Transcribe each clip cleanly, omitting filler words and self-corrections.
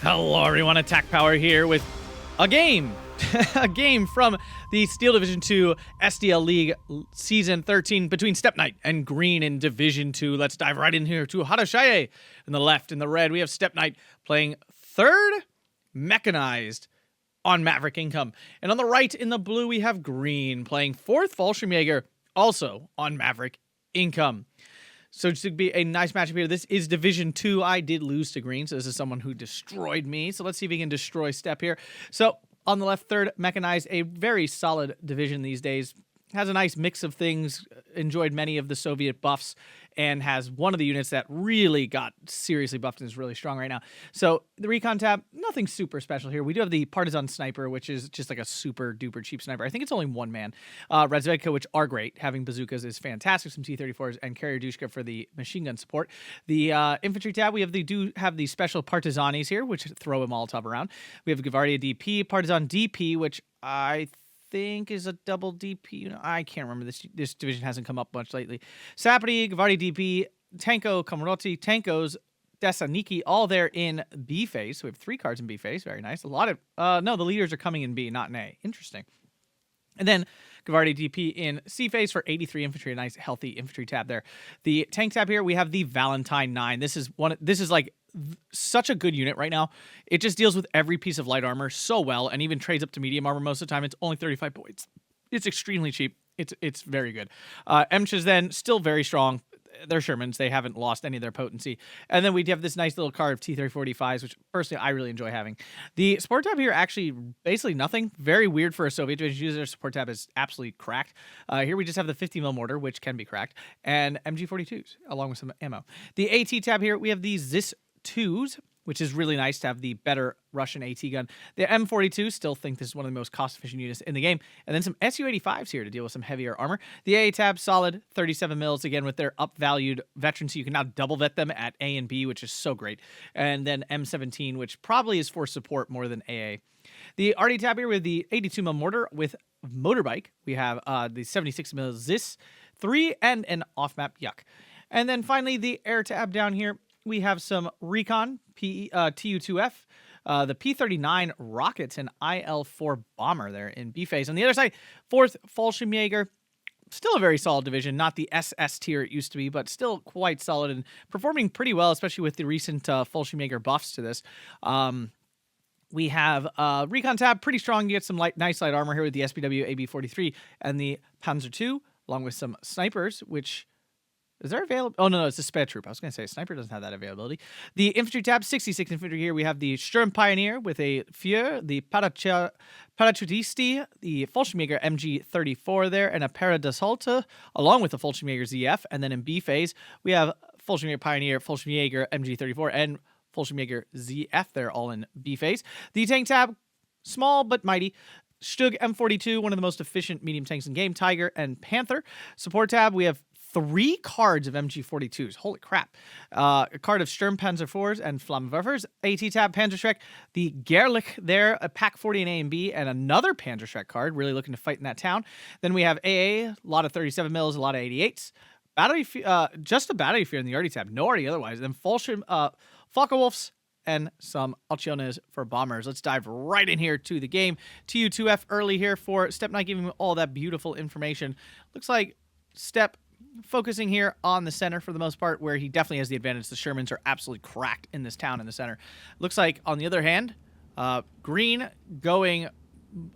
Hello everyone, Attack Power here with a game. A game from the Steel Division 2 SDL League Season 13 between SteppeKnight and Green in Division 2. Let's dive right in here to Haroshaje. In the left, in the red, we have SteppeKnight playing third Mechanized on Maverick Income. And on the right, in the blue, we have Green playing fourth Fallschirmjager, also on Maverick Income. So it should be a nice matchup here. This is Division 2. I did lose to Green, so this is someone who destroyed me. So let's see if he can destroy Steppe here. So on the left, third, Mechanized, a very solid division these days. Has a nice mix of things, enjoyed many of the Soviet buffs, and has one of the units that really got seriously buffed and is really strong right now. So the Recon tab, nothing super special here. We do have the Partisan Sniper, which is just like a super duper cheap sniper. I think it's only one man. Razvedka, which are great. Having bazookas is fantastic. Some T-34s and Carrier Dushka for the machine gun support. The Infantry tab, we have the special Partisanis here, which throw a Molotov around. We have Gvardia DP, Partisan DP, which I think is a double DP unit. I can't remember. This division hasn't come up much lately. Sapri, Gvardia DP, Tanko, Komroti, Tankos, Desaniki, all there in B phase. So we have 3 cards in B phase. Very nice. A lot of no, the leaders are coming in B, not in A. Interesting. And then Gvardia DP in C phase for 83 infantry, a nice healthy infantry tab there. The tank tab here, we have the Valentine 9. This is like such a good unit right now. It just deals with every piece of light armor so well, and even trades up to medium armor most of the time. It's only 35 points. It's extremely cheap. It's very good. Emches then still very strong. They're Shermans. They haven't lost any of their potency. And then we have this nice little card of T-3445s, which personally I really enjoy having. The support tab here, actually basically nothing. Very weird for a Soviet division user. Support tab is absolutely cracked. Here we just have the 50mm mortar, which can be cracked, and MG42s, along with some ammo. The AT tab here, we have the ZIS-2s, which is really nice to have the better Russian AT gun. The M42, still think this is one of the most cost-efficient units in the game. And then some Su-85s here to deal with some heavier armor. The AA tab, solid, 37 mils, again, with their up-valued veterans, so you can now double vet them at A and B, which is so great. And then M17, which probably is for support more than AA. The RD tab here with the 82mm mortar with motorbike. We have the 76mm ZIS, 3, and an off-map Yuck. And then finally, the air tab down here. We have some Recon, TU2F, the P-39 rockets, and IL-4 bomber there in B phase. On the other side, fourth Fallschirmjager, still a very solid division, not the SS tier it used to be, but still quite solid and performing pretty well, especially with the recent Fallschirmjager buffs to this. We have Recon tab, pretty strong. You get some nice light armor here with the SPW AB-43 and the Panzer II, along with some snipers, which... Is there available? Oh, no, it's a sped troop. I was going to say, sniper doesn't have that availability. The infantry tab, 66 infantry here. We have the Sturm Pioneer with a Führer, the Parachutisti, the Fallschirmjager MG34 there, and a Paradassalta, along with the Fallschirmjager ZF. And then in B phase, we have Fallschirmjager Pioneer, Fallschirmjager MG34, and Fallschirmjager ZF there, all in B phase. The tank tab, small but mighty. Stug M42, one of the most efficient medium tanks in game. Tiger and Panther. Support tab, we have 3 cards of MG42s. Holy crap. A card of Sturm Panzer IVs and Flammenwerfers. AT tab, Panzerschreck. The Gerlich there, a Pack 40 in A and B, and another Panzerschreck card. Really looking to fight in that town. Then we have AA, a lot of 37 mils, a lot of 88s. Battery, just a battery fear in the RD tab. No RD otherwise. Then Falkenwolfs and some Alciones for bombers. Let's dive right in here to the game. TU2F early here for SteppeKnight, giving me all that beautiful information. Looks like Steppe focusing here on the center for the most part, where he definitely has the advantage. The Shermans are absolutely cracked in this town in the center. Looks like, on the other hand, Green going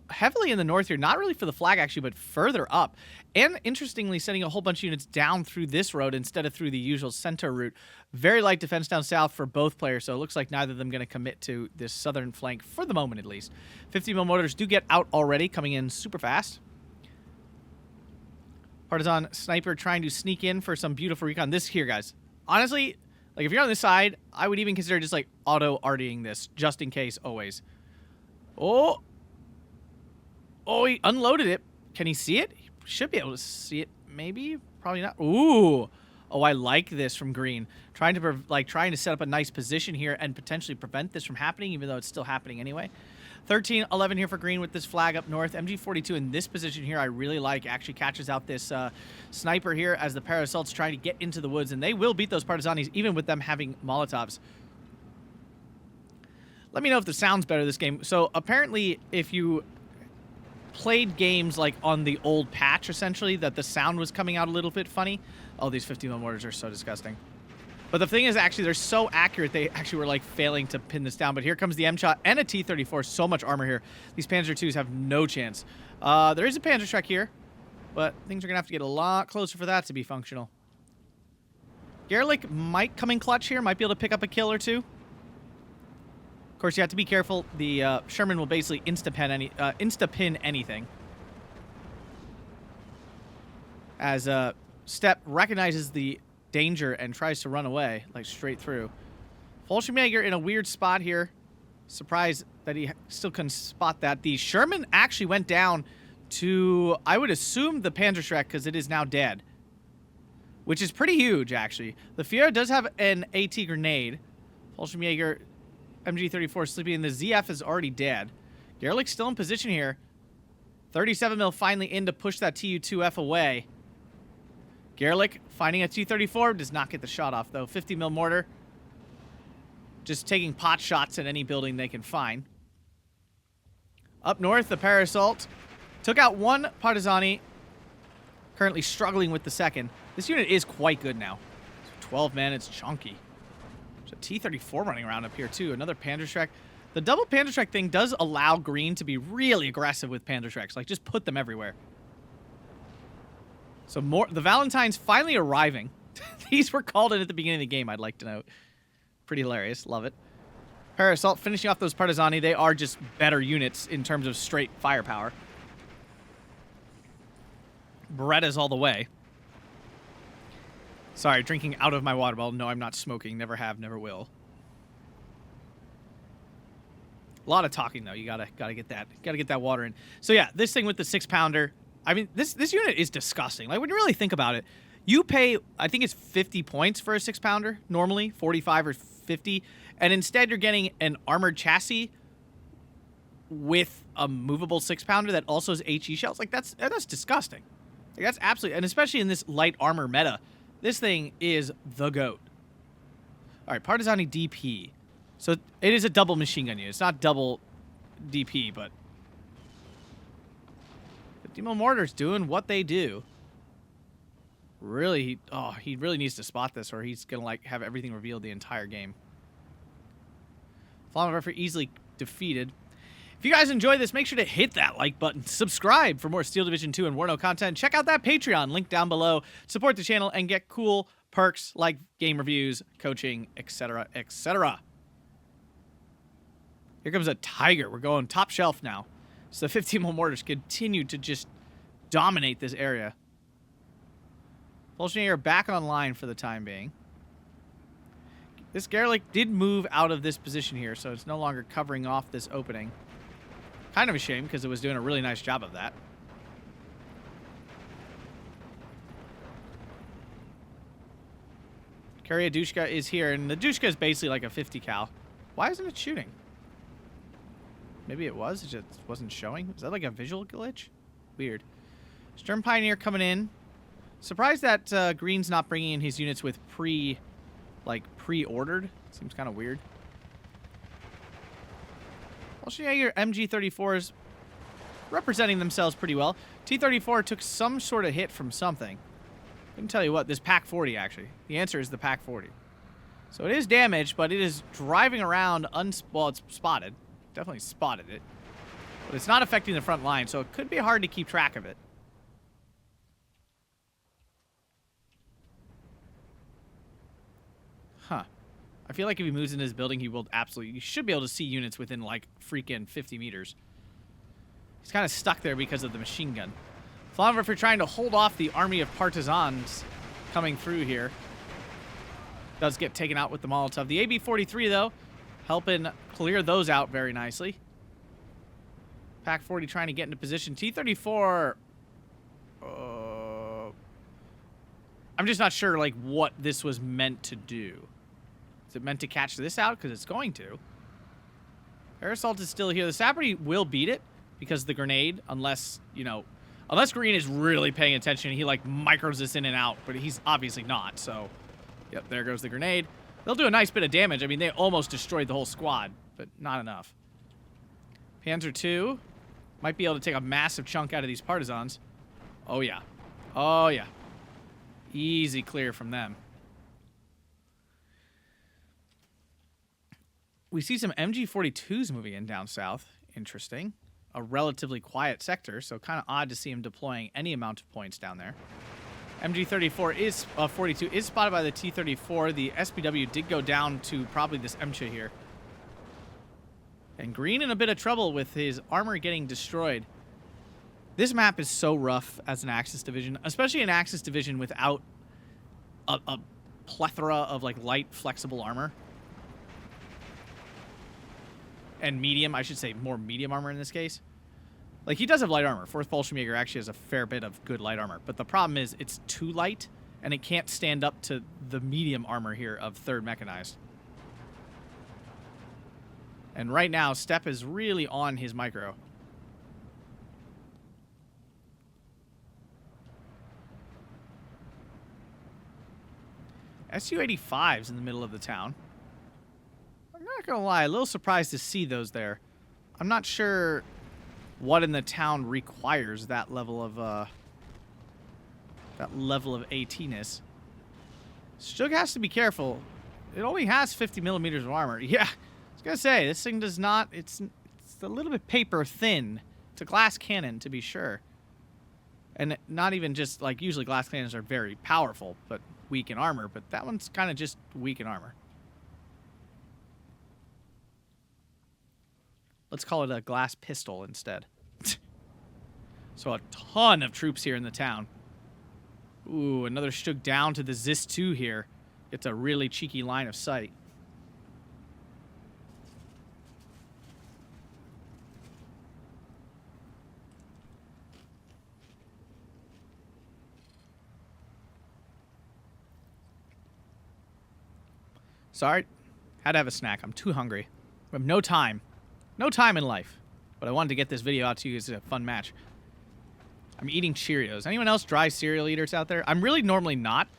heavily in the north here, not really for the flag actually, but further up. And interestingly, sending a whole bunch of units down through this road instead of through the usual center route. Very light defense down south for both players, so it looks like neither of them going to commit to this southern flank, for the moment at least. 50mm mortars do get out already, coming in super fast. Partisan Sniper trying to sneak in for some beautiful recon. This here, guys. Honestly, like if you're on this side, I would even consider just like auto-RDing this, just in case, always. Oh, he unloaded it. Can he see it? He should be able to see it, maybe. Probably not. Ooh. Oh, I like this from Green. Trying to set up a nice position here and potentially prevent this from happening, even though it's still happening anyway. 13-11 here for Green with this flag up north. MG42 in this position here I really like. Actually catches out this sniper here as the Parassault's trying to get into the woods, and they will beat those Partisanis even with them having Molotovs. Let me know if the sound's better this game. So apparently, if you played games like on the old patch, essentially, that the sound was coming out a little bit funny. Oh, these 50mm mortars are so disgusting. But the thing is, actually, they're so accurate, they actually were, like, failing to pin this down. But here comes the M-Shot and a T-34. So much armor here. These Panzer IIs have no chance. There is a Panzerschreck here, but things are going to have to get a lot closer for that to be functional. Gerlich might come in clutch here, might be able to pick up a kill or two. Of course, you have to be careful. The Sherman will basically insta-pin anything. As Steppe recognizes the danger and tries to run away, like straight through. Fallschirmjager in a weird spot here. Surprised that he still couldn't spot that. The Sherman actually went down to, I would assume, the Panzerschreck, because it is now dead. Which is pretty huge, actually. The Fiera does have an AT grenade. Fallschirmjager, MG34 sleeping, and the ZF is already dead. Gerlich's still in position here. 37mm finally in to push that TU-2F away. Gerlich finding a T-34, does not get the shot off, though. 50mm mortar. Just taking pot shots at any building they can find. Up north, the Parasult took out one Partizani. Currently struggling with the second. This unit is quite good now. 12 men, it's chunky. There's a T-34 running around up here, too. Another Panzerschreck. The double Panzerschreck thing does allow Green to be really aggressive with Panzerschrecks. Like, just put them everywhere. So the Valentines finally arriving. These were called in at the beginning of the game, I'd like to note. Pretty hilarious. Love it. Parasult finishing off those Partizani. They are just better units in terms of straight firepower. Berettas all the way. Sorry, drinking out of my water bottle. No, I'm not smoking. Never have, never will. A lot of talking, though. You gotta get that water in. So yeah, this thing with the 6-pounder. I mean, this unit is disgusting. Like, when you really think about it, you pay, I think it's 50 points for a 6-pounder, normally, 45 or 50, and instead you're getting an armored chassis with a movable 6-pounder that also has HE shells. Like, that's disgusting. Like, that's absolutely, and especially in this light armor meta, this thing is the GOAT. All right, Partizani DP. So it is a double machine gun unit. It's not double DP, but 50mm mortars doing what they do. Really, he really needs to spot this, or he's gonna like have everything revealed the entire game. Fallen Referee easily defeated. If you guys enjoy this, make sure to hit that like button. Subscribe for more Steel Division 2 and Warno content. Check out that Patreon link down below. Support the channel and get cool perks like game reviews, coaching, etc., etc. Here comes a Tiger. We're going top shelf now. So the 15mm mortars continue to just dominate this area. Fallschirmjager back online for the time being. This Gerlich did move out of this position here, so it's no longer covering off this opening. Kind of a shame, because it was doing a really nice job of that. Karyadushka is here, and the Dushka is basically like a 50 cal. Why isn't it shooting? Maybe it was, it just wasn't showing. Is that like a visual glitch? Weird. Sturm Pioneer coming in. Surprised that Green's not bringing in his units with pre-ordered. Seems kind of weird. Fallschirmjager MG34s representing themselves pretty well. T-34 took some sort of hit from something. Couldn't tell you what. This PaK-40, actually. The answer is the PaK-40. So it is damaged, but it is driving around well, it's spotted. Definitely spotted it. But it's not affecting the front line, so it could be hard to keep track of it. Huh. I feel like if he moves into his building, he should be able to see units within, like, freaking 50 meters. He's kind of stuck there because of the machine gun. Flammenwerfer trying to hold off the army of partisans coming through here. Does get taken out with the Molotov. The AB-43, though, helping clear those out very nicely. PaK-40 trying to get into position. T-34... I'm just not sure, like, what this was meant to do. Is it meant to catch this out? Because it's going to. Parasult is still here. The Sapperty will beat it because of the grenade, unless, you know... Unless Green is really paying attention, he, like, micros this in and out. But he's obviously not, so... Yep, there goes the grenade. They'll do a nice bit of damage. I mean, they almost destroyed the whole squad. but not enough. Panzer II might be able to take a massive chunk out of these partisans. Oh, yeah. Oh, yeah. Easy clear from them. We see some MG42s moving in down south. Interesting. A relatively quiet sector, so kind of odd to see him deploying any amount of points down there. MG34 is 42 is spotted by the T-34. The SPW did go down to probably this MCHA here. And Green in a bit of trouble with his armor getting destroyed. This map is so rough as an Axis division, especially an Axis division without a plethora of like light, flexible armor. And medium, I should say more medium armor in this case. Like, he does have light armor. 4th Fallschirmjager actually has a fair bit of good light armor. But the problem is it's too light, and it can't stand up to the medium armor here of 3rd Mechanized. And right now, Steppe is really on his micro. Su-85's in the middle of the town. I'm not gonna lie, a little surprised to see those there. I'm not sure what in the town requires that level of AT-ness. Stug has to be careful. It only has 50 millimeters of armor. Yeah, I was gonna say this thing does not. It's a little bit paper thin. It's a glass cannon, to be sure, and not even just like usually glass cannons are very powerful, but weak in armor. But that one's kind of just weak in armor. Let's call it a glass pistol instead. So a ton of troops here in the town. Ooh, another Stug down to the SD2 here. It's a really cheeky line of sight. Sorry, had to have a snack. I'm too hungry. We have no time. No time in life. But I wanted to get this video out to you as a fun match. I'm eating Cheerios. Anyone else dry cereal eaters out there? I'm really normally not,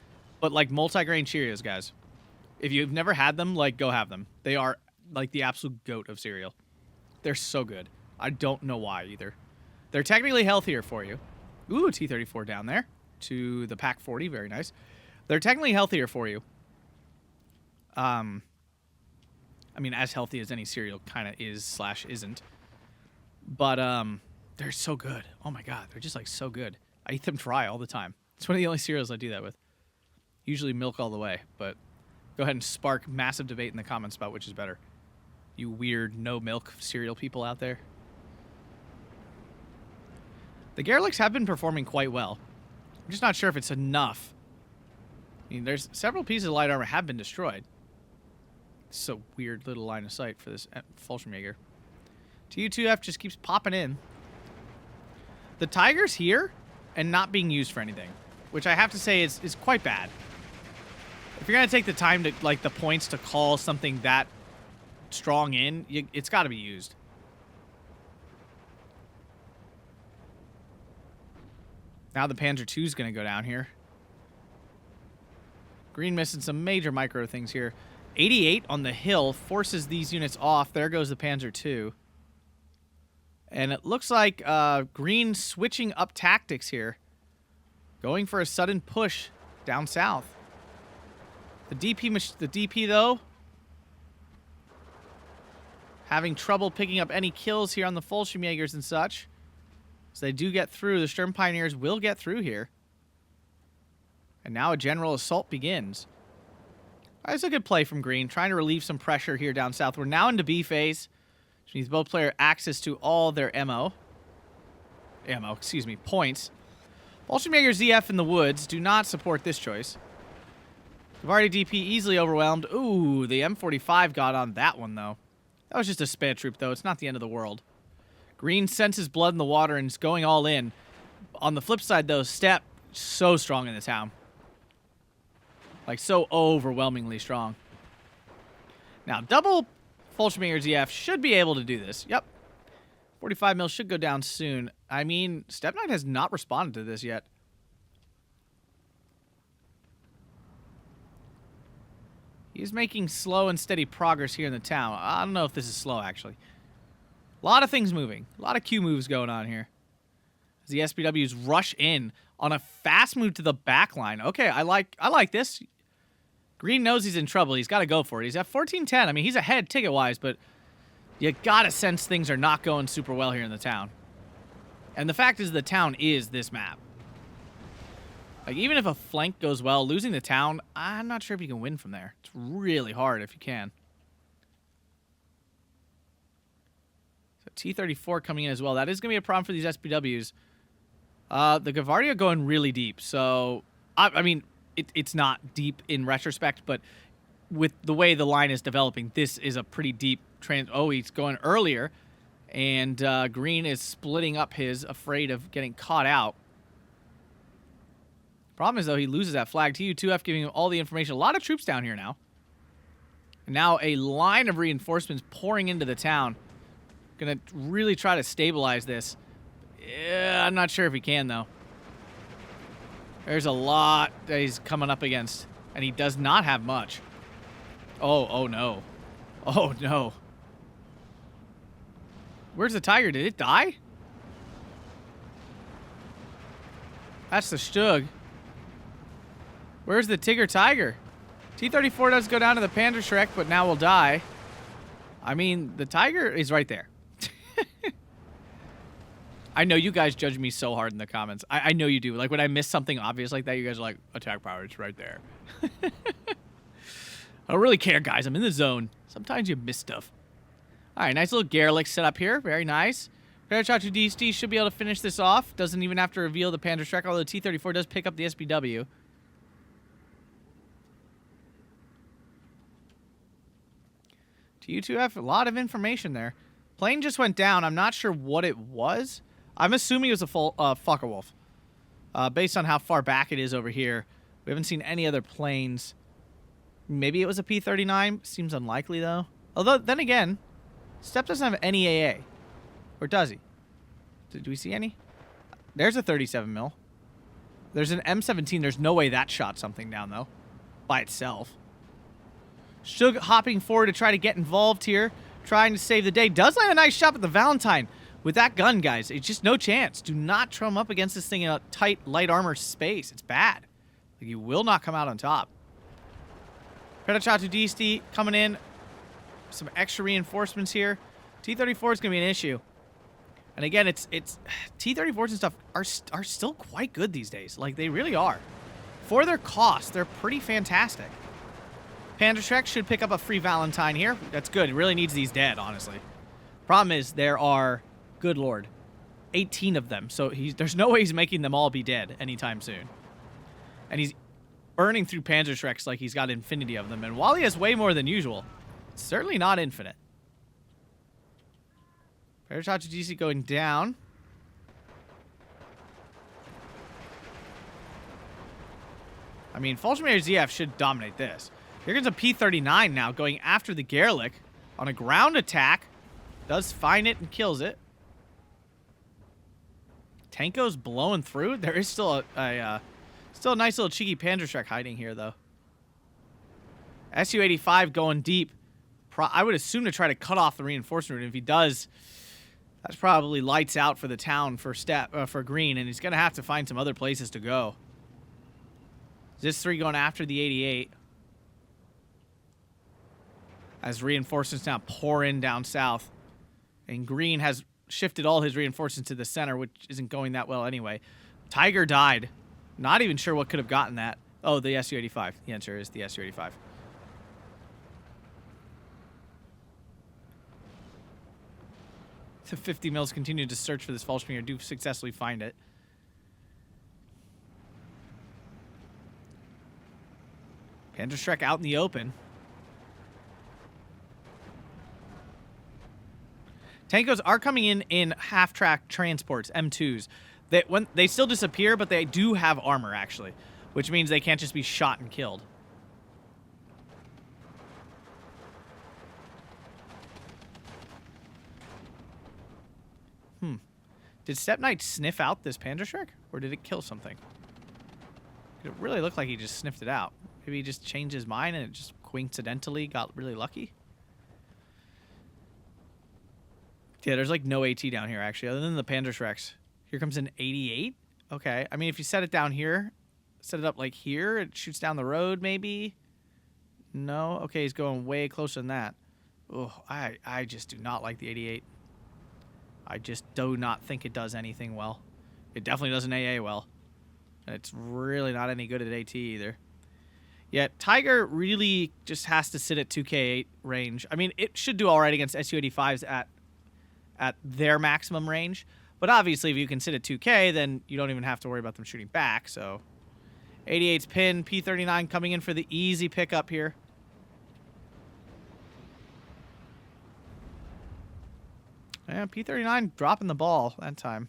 but like multigrain Cheerios, guys. If you've never had them, like, go have them. They are like the absolute goat of cereal. They're so good. I don't know why either. They're technically healthier for you. Ooh, T-34 down there to the Pack 40. Very nice. They're technically healthier for you. I mean, as healthy as any cereal kind of is / isn't. But, they're so good. Oh my god, they're just like so good. I eat them dry all the time. It's one of the only cereals I do that with. Usually milk all the way, but go ahead and spark massive debate in the comments about which is better. You weird no-milk cereal people out there. The Garelics have been performing quite well. I'm just not sure if it's enough. I mean, there's several pieces of light armor have been destroyed. It's a weird little line of sight for this Fallschirmjager. Tu-2F just keeps popping in. The Tiger's here and not being used for anything, which I have to say is quite bad. If you're going to take the time to, like, the points to call something that strong in, it's got to be used. Now the Panzer II is going to go down here. Green missing some major micro things here. 88 on the hill forces these units off. There goes the Panzer II. And it looks like Green switching up tactics here. Going for a sudden push down south. The DP though, having trouble picking up any kills here on the Fallschirmjagers and such. So they do get through. The Sturm Pioneers will get through here. And now a general assault begins. That's a good play from Green, trying to relieve some pressure here down south. We're now into B phase, which means both players access to all their points. Fallschirmjager ZF in the woods do not support this choice. Gavardi DP easily overwhelmed. Ooh, the M45 got on that one, though. That was just a spare troop, though. It's not the end of the world. Green senses blood in the water and is going all in. On the flip side, though, Steppe, so strong in the town. Like, so overwhelmingly strong. Now, double Fallschirmjager ZF should be able to do this. Yep. 45 mil should go down soon. I mean, SteppeKnight has not responded to this yet. He's making slow and steady progress here in the town. I don't know if this is slow, actually. A lot of things moving. A lot of Q moves going on here. As the SPWs rush in on a fast move to the back line. Okay, I like this. Green knows he's in trouble. He's got to go for it. He's at 14-10. I mean, he's ahead ticket-wise, but you got to sense things are not going super well here in the town. And the fact is the town is this map. Like, even if a flank goes well, losing the town, I'm not sure if you can win from there. It's really hard if you can. So T-34 coming in as well. That is going to be a problem for these SPWs. The Gavardia going really deep. So, I mean, it's not deep in retrospect, but with the way the line is developing, this is a pretty deep Oh, he's going earlier. And Green is splitting up his, afraid of getting caught out. Problem is, though, he loses that flag. TU2F giving him all the information. A lot of troops down here now. And now a line of reinforcements pouring into the town. Gonna really try to stabilize this. Yeah, I'm not sure if he can, though. There's a lot that he's coming up against. And he does not have much. Oh no. Oh, no. Where's the Tiger? Did it die? That's the Stug. Where's the Tiger? T-34 does go down to the Panzerschreck, but now will die. I mean, the Tiger is right there. I know you guys judge me so hard in the comments. I know you do. Like, when I miss something obvious like that, you guys are like, attack power, it's right there. I don't really care, guys. I'm in the zone. Sometimes you miss stuff. All right, nice little Garlic set up here. Very nice. Haroshaje DST should be able to finish this off. Doesn't even have to reveal the Panzerschreck, although T-34 does pick up the SPW. TU2F, a lot of information there. Plane just went down. I'm not sure what it was. I'm assuming it was a full Focke-Wulf. Based on how far back it is over here. We haven't seen any other planes. Maybe it was a P-39. Seems unlikely, though. Although, then again, Steppe doesn't have any AA. Or does he? Do we see any? There's a 37 mil. There's an M17. There's no way that shot something down, though. By itself. Shug hopping forward to try to get involved here. Trying to save the day. Does land a nice shot at the Valentine. With that gun, guys, it's just no chance. Do not trum up against this thing in a tight, light armor space. It's bad. Like, you will not come out on top. Haroshaje DST coming in. Some extra reinforcements here. T-34 is going to be an issue. And again, it's T-34s and stuff are still quite good these days. Like, they really are. For their cost, they're pretty fantastic. Panzerschreck should pick up a free Valentine here. That's good. It really needs these dead, honestly. Problem is, there are, good lord, 18 of them. So there's no way he's making them all be dead anytime soon. And he's burning through Panzerschrecks like he's got infinity of them. And while he has way more than usual, it's certainly not infinite. Haroshaje DC going down. I mean, Fallschirmjager ZF should dominate this. Here comes a P-39 now going after the Garlic on a ground attack. Does find it and kills it. Tanko's blowing through. There is still a nice little cheeky Panzerschreck hiding here, though. Su-85 going deep. I would assume to try to cut off the reinforcement route. If he does, that's probably lights out for the town for for Green, and he's going to have to find some other places to go. This 3 going after the 88. As reinforcements now pour in down south. And Green has shifted all his reinforcements to the center, which isn't going that well anyway. Tiger died. Not even sure what could have gotten that. Oh, the Su-85. The answer is the Su-85. The 50 mils continue to search for this Fallschirmjager. Do successfully find it. Panzerschreck out in the open. Tankos are coming in half-track transports, M2s. They still disappear, but they do have armor, actually. Which means they can't just be shot and killed. Did SteppeKnight sniff out this Panzerschreck? Or did it kill something? It really looked like he just sniffed it out. Maybe he just changed his mind and it just coincidentally got really lucky. Yeah, there's like no AT down here, actually, other than the Panzerschrecks. Here comes an 88. Okay. I mean, if you set it down here, set it up like here, it shoots down the road, maybe. No? Okay, he's going way closer than that. Oh, I just do not like the 88. I just do not think it does anything well. It definitely doesn't AA well. And it's really not any good at AT either. Yet Tiger really just has to sit at 2K8 range. I mean, it should do all right against SU-85s at their maximum range. But obviously, if you can sit at 2K, then you don't even have to worry about them shooting back. So 88's pin, P39 coming in for the easy pickup here. Yeah, P39 dropping the ball that time.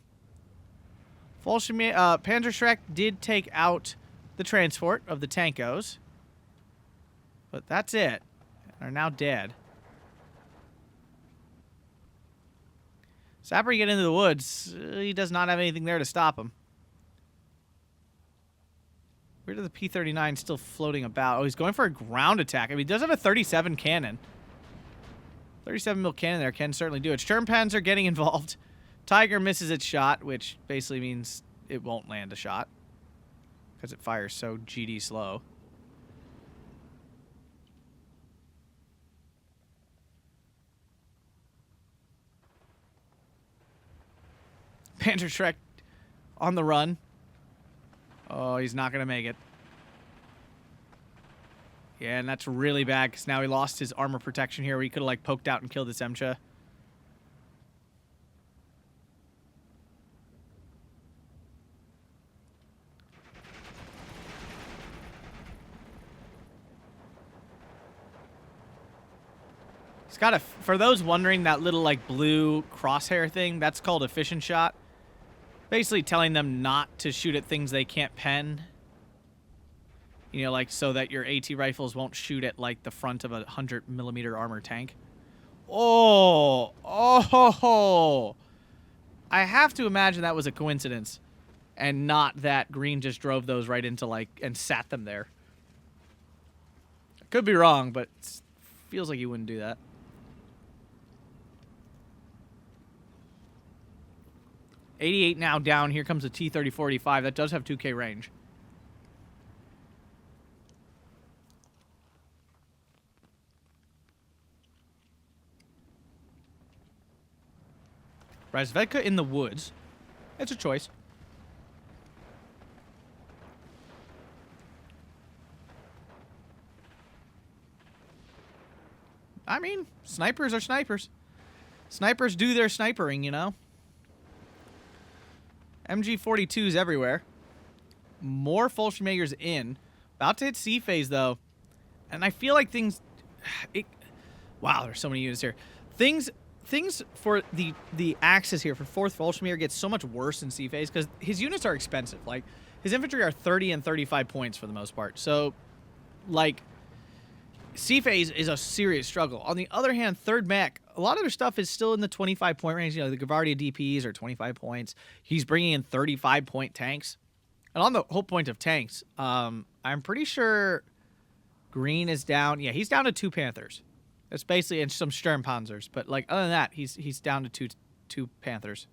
Panzerschreck did take out the transport of the Tankos. But that's it. They're now dead. Sapper get into the woods. He does not have anything there to stop him. Where are the P39 still floating about? Oh, he's going for a ground attack. I mean, he does have a 37 cannon. 37 mil cannon there can certainly do it. Sturmpanzer getting involved. Tiger misses its shot, which basically means it won't land a shot because it fires so GD slow. Panzerschreck on the run. Oh, he's not going to make it. Yeah, and that's really bad because now he lost his armor protection here where he could have like poked out and killed this MCHA. He's got a, for those wondering, that little like blue crosshair thing, that's called efficient shot. Basically telling them not to shoot at things they can't pen. You know, like so that your AT rifles won't shoot at like the front of a 100mm armor tank. Oh, oh! I have to imagine that was a coincidence, and not that Green just drove those right into like and sat them there. I could be wrong, but it feels like he wouldn't do that. .88 now down. Here comes a T-30-45. That does have 2K range. Razvedka in the woods. It's a choice. I mean, snipers are snipers. Snipers do their snipering, you know. MG42s everywhere. More Fallschirmjagers in. About to hit C phase, though. And I feel like things... wow, there's so many units here. Things for the axis here for 4th Fallschirmjäger gets so much worse in C phase because his units are expensive. Like, his infantry are 30 and 35 points for the most part. So, like, C phase is a serious struggle. On the other hand, 3rd Mech, a lot of their stuff is still in the 25-point range. You know, the Gavardia DPs are 25 points. He's bringing in 35-point tanks. And on the whole point of tanks, I'm pretty sure Green is down. Yeah, he's down to 2 Panthers. That's basically, and some Sturmpanzers. But, like, other than that, he's down to two Panthers,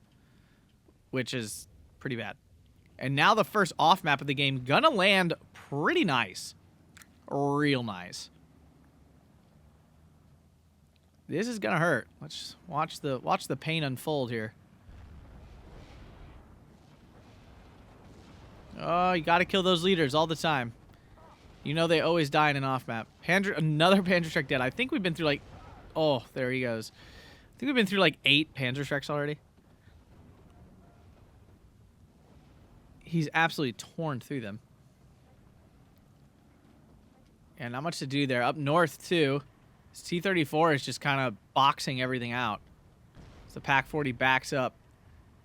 which is pretty bad. And now the first off map of the game, gonna land pretty nice. Real nice. This is gonna hurt. Let's watch the pain unfold here. Oh, you gotta kill those leaders all the time. You know they always die in an off-map. Another Panzerschreck dead. I think we've been through like... Oh, there he goes. I think we've been through like 8 Panzerschrecks already. He's absolutely torn through them. And not much to do there. Up north, too. This T-34 is just kind of boxing everything out. So the Pak-40 backs up.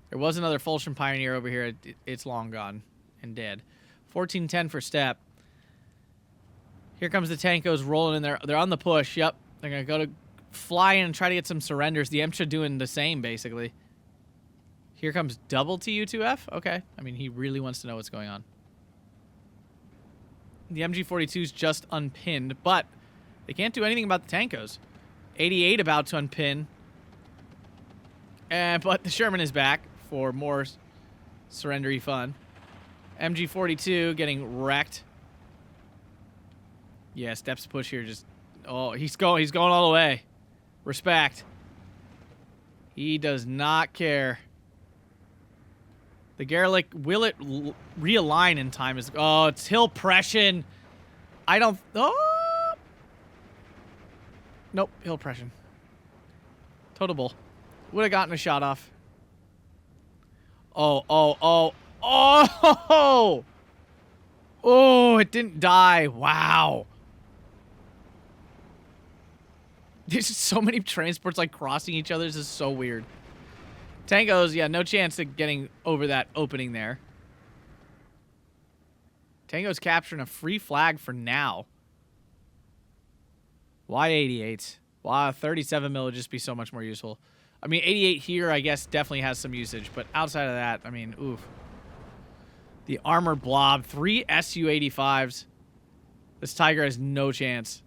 There was another Fallschirm Pioneer over here. It's long gone and dead. 1410 for Steppe. Here comes the Tankos rolling in there. They're on the push. Yep. They're going to go to fly in and try to get some surrenders. The MCHA doing the same, basically. Here comes double TU2F. Okay. I mean, he really wants to know what's going on. The MG42's just unpinned, but They can't do anything about the Tankos. 88 about to unpin. But the Sherman is back for more surrendery fun. MG42 getting wrecked. Yeah, Steps push here just... Oh, he's going all the way. Respect. He does not care. The Gerlich, will it realign in time? Oh, it's hill pression. I don't... Oh! Nope, hill pression. Total bull. Would have gotten a shot off. Oh. Oh, it didn't die. Wow. There's just so many transports like crossing each other. This is so weird. Tango's, yeah, no chance of getting over that opening there. Tango's capturing a free flag for now. Why 88? Wow, 37 mil would just be so much more useful. I mean, 88 here, I guess, definitely has some usage. But outside of that, I mean, oof. The armored blob. 3 Su-85s. This Tiger has no chance.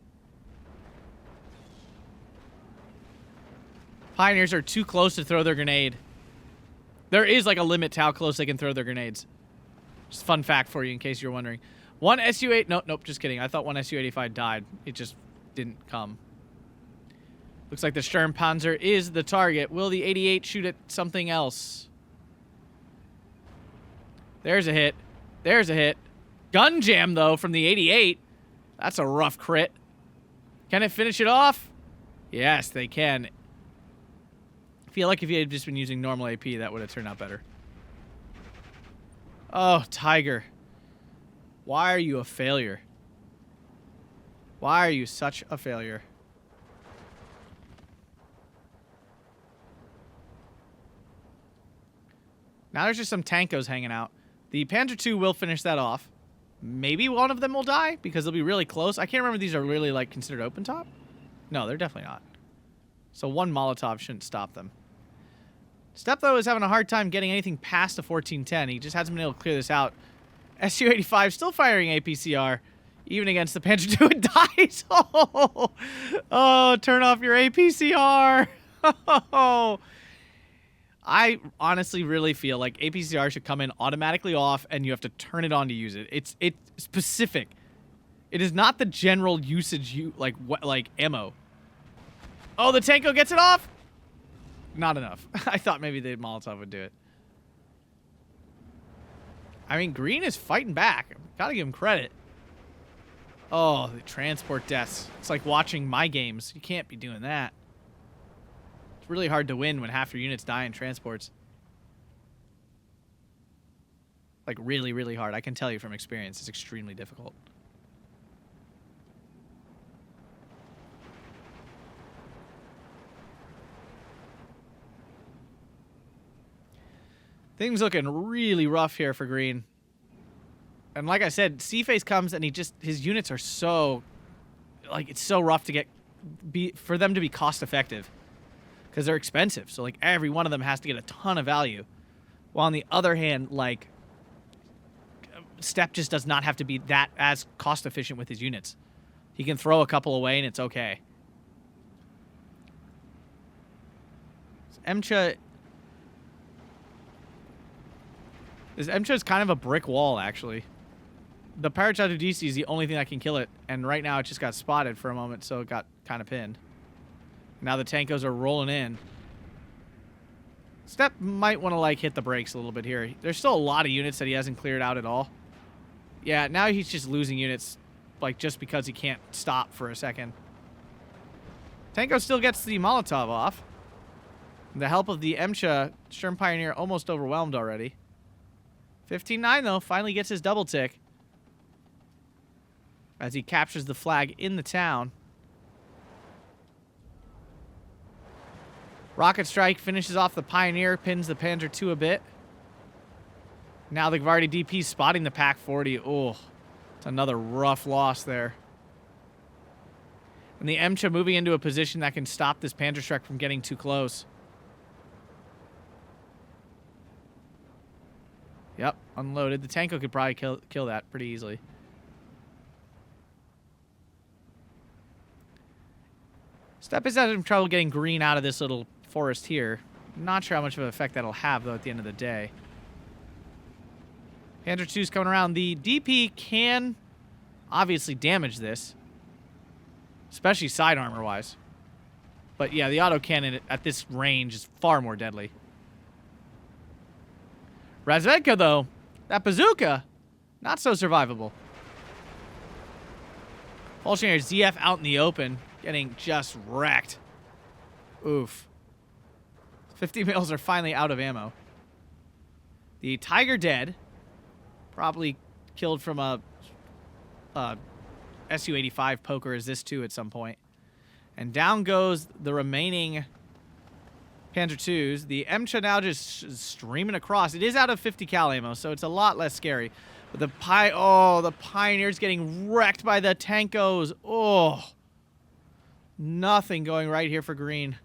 Pioneers are too close to throw their grenade. There is like a limit to how close they can throw their grenades. Just fun fact for you in case you're wondering. One Su-8... Nope, just kidding. I thought one Su-85 died. It just didn't come. Looks like the Sturmpanzer is the target. Will the 88 shoot at something else? There's a hit. There's a hit. Gun jam, though, from the 88. That's a rough crit. Can it finish it off? Yes, they can. I feel like if you had just been using normal AP, that would have turned out better. Oh, Tiger. Why are you a failure? Why are you such a failure? Now there's just some Tankos hanging out. The Panzer II will finish that off. Maybe one of them will die because they'll be really close. I can't remember if these are really like considered open top. No, they're definitely not. So one Molotov shouldn't stop them. Steppe, though, is having a hard time getting anything past the 1410. He just hasn't been able to clear this out. Su-85 still firing APCR, even against the Panzer II. It dies. Oh, turn off your APCR. Oh. I honestly really feel like APCR should come in automatically off, and you have to turn it on to use it. It's specific. It is not the general usage like ammo. Oh, the Tanko gets it off. Not enough. I thought maybe the Molotov would do it. I mean, Green is fighting back. Gotta give him credit. Oh, the transport deaths. It's like watching my games. You can't be doing that. It's really hard to win when half your units die in transports. Like, really, really hard. I can tell you from experience, it's extremely difficult. Things looking really rough here for Green. And like I said, C-Face comes and his units are so, like, it's so rough to for them to be cost effective. Because they're expensive. So, like, every one of them has to get a ton of value. While on the other hand, like, Steppe just does not have to be that as cost efficient with his units. He can throw a couple away and it's okay. Emcha... This Emcha is kind of a brick wall, actually. The Haroshaje DC is the only thing that can kill it, and right now it just got spotted for a moment, so it got kind of pinned. Now the Tankos are rolling in. Steppe might want to, like, hit the brakes a little bit here. There's still a lot of units that he hasn't cleared out at all. Yeah, now he's just losing units, like, just because he can't stop for a second. Tanko still gets the Molotov off. The help of the Emcha, Sturm Pioneer almost overwhelmed already. 15-9, though, finally gets his double tick. As he captures the flag in the town. Rocket Strike finishes off the Pioneer, pins the Panzer II a bit. Now the Gvardi DP spotting the Pak 40. Oh, it's another rough loss there. And the Emcha moving into a position that can stop this Panzer Strike from getting too close. Yep, unloaded. The Tanko could probably kill that pretty easily. Steppe is having trouble getting Green out of this little forest here. Not sure how much of an effect that'll have, though, at the end of the day. Panzer II's coming around. The DP can obviously damage this, especially side armor-wise. But, yeah, the autocannon at this range is far more deadly. Razvedka, though, that bazooka, not so survivable. Fallschirmjager ZF out in the open, getting just wrecked. Oof. 50 mils are finally out of ammo. The Tiger dead. Probably killed from a Su-85 poker as this too at some point. And down goes the remaining Panzer IIs. The MCHA now just streaming across. It is out of 50 cal ammo, so it's a lot less scary. But the the Pioneer's getting wrecked by the Tankos. Oh, nothing going right here for Green.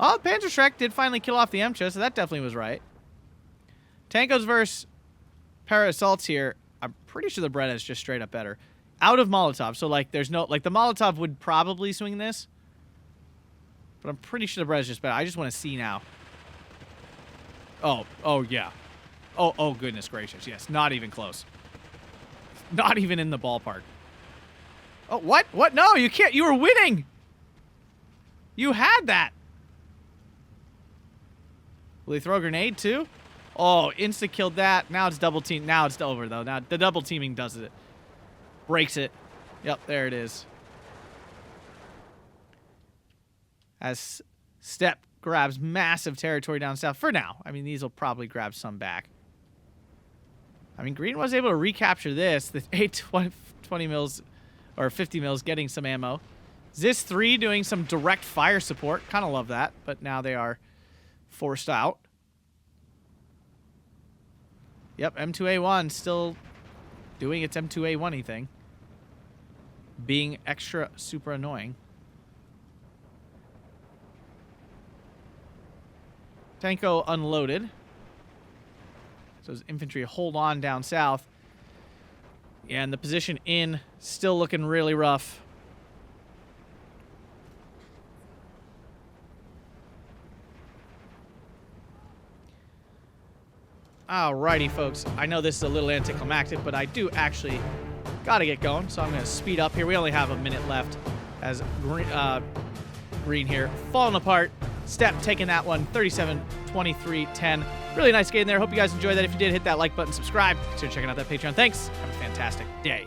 Oh, Panzer Shrek did finally kill off the MCHA, so that definitely was right. Tankos versus Para Assaults here. I'm pretty sure the Beretta is just straight up better. Out of Molotov, so like there's no, like the Molotov would probably swing this. But I'm pretty sure the Beretta is just better. I just want to see now. Oh yeah. Oh goodness gracious, yes, not even close. Not even in the ballpark. Oh, what? What? No, you can't, you were winning! You had that! Will he throw a grenade too? Oh, insta-killed that. Now it's double team. Now it's over, though. Now the double teaming does it. Breaks it. Yep, there it is. As Steppe grabs massive territory down south. For now. I mean, these will probably grab some back. I mean, Green was able to recapture this. The 820 mils, or 50 mils, getting some ammo. SteppeKnight doing some direct fire support. Kind of love that. But now they are forced out. Yep, M2A1 still doing its M2A1-y thing. Being extra super annoying. Tanko unloaded. So his infantry hold on down south. And the position in still looking really rough. Alrighty, folks. I know this is a little anticlimactic, but I do actually gotta get going, so I'm gonna speed up here. We only have a minute left as Green here falling apart. Steppe taking that one, 37-23-10. Really nice game there. Hope you guys enjoyed that. If you did, hit that like button, subscribe. Consider checking out that Patreon. Thanks. Have a fantastic day.